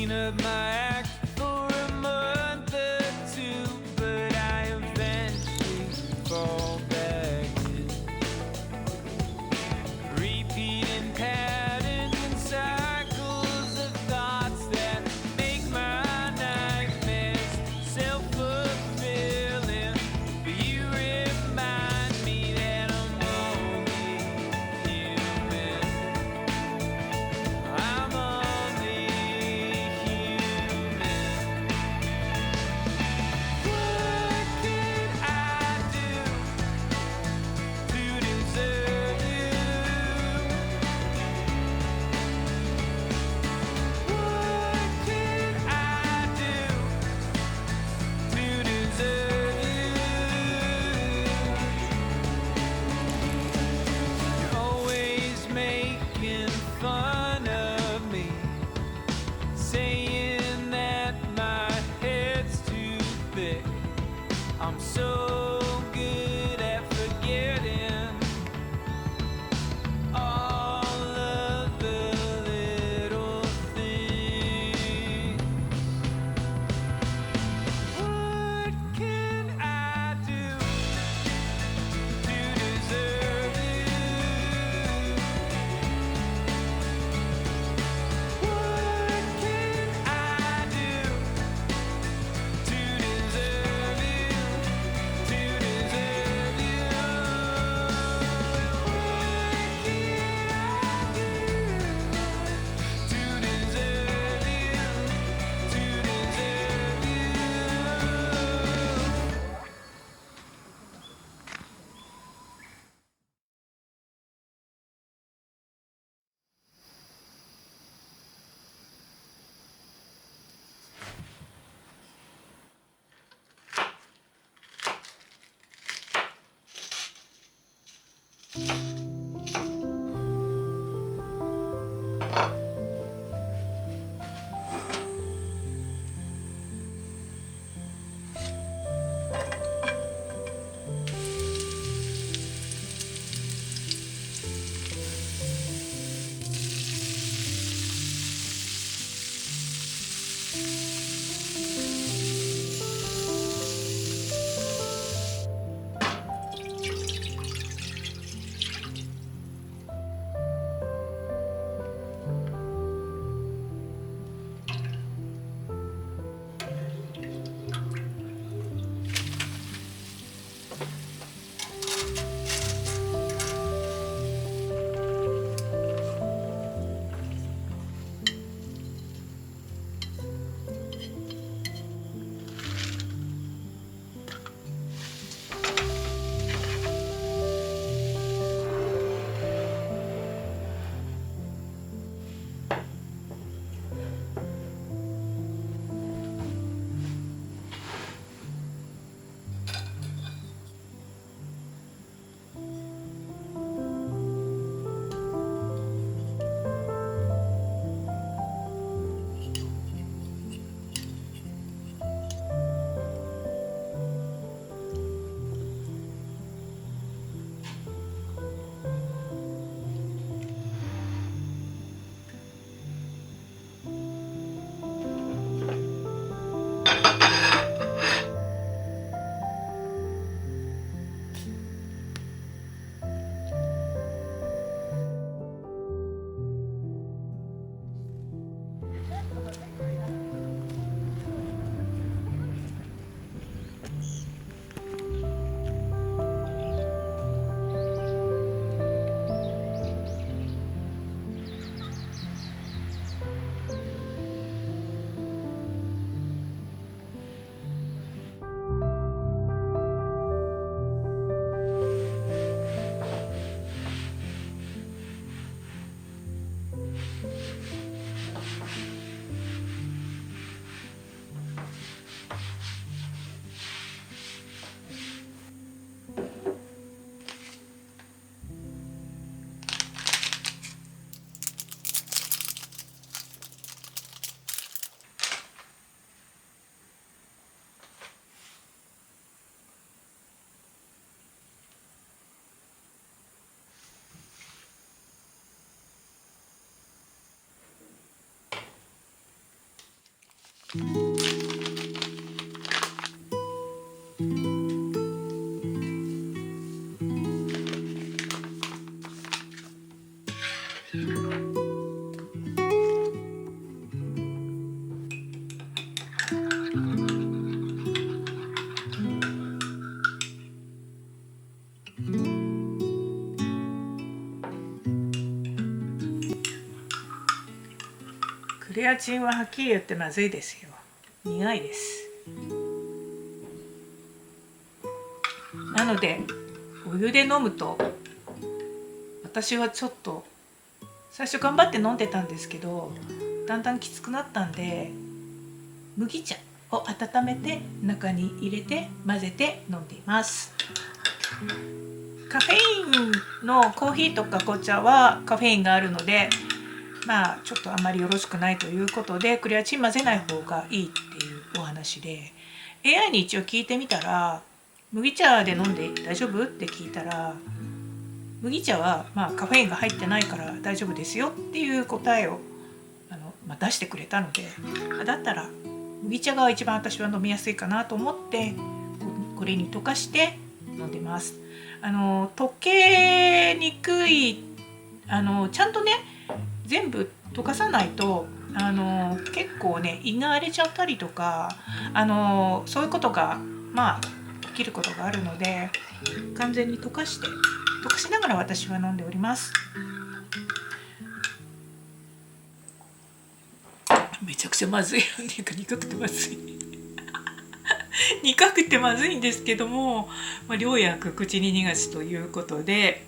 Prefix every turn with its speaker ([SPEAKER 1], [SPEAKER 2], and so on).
[SPEAKER 1] clean up my act for a month or two, but I eventually fall back in repeating patterns and cycles of thoughts that make my nightmares self-fulfilling. But you remind me that I'm only human. I'm only human. What could I do to deserve you? What could I do to deserve you? You're always making fun of me, saying that my head's too thick. I'm so good at forgetting all of the little things. What can I do to deserve you? What can I do to deserve you? To deserve you? What can I do to deserve you? To deserve you?
[SPEAKER 2] クレアチンははっきり言ってまずいですよ。苦いです。なのでお湯で飲むと、私はちょっと最初頑張って飲んでたんですけど、だんだんきつくなったんで、麦茶を温めて中に入れて混ぜて飲んでいます。カフェインのコーヒーとか紅茶はカフェインがあるので、まあちょっとあんまりよろしくないということで、クレアチン混ぜない方がいいっていうお話で、 AI に一応聞いてみたら、麦茶で飲んで大丈夫って聞いたら、麦茶はまあカフェインが入ってないから大丈夫ですよっていう答えを出してくれたので、だったら麦茶が一番私は飲みやすいかなと思って、これに溶かして飲んでます。溶けにくい、ちゃんとね全部溶かさないと結構ね胃が荒れちゃったりとかそういうことが起きることがあるので、完全に溶かしながら私は飲んでおります。めちゃくちゃまずい。苦くてまずい苦くてまずいんですけども、良薬口に逃がすということで、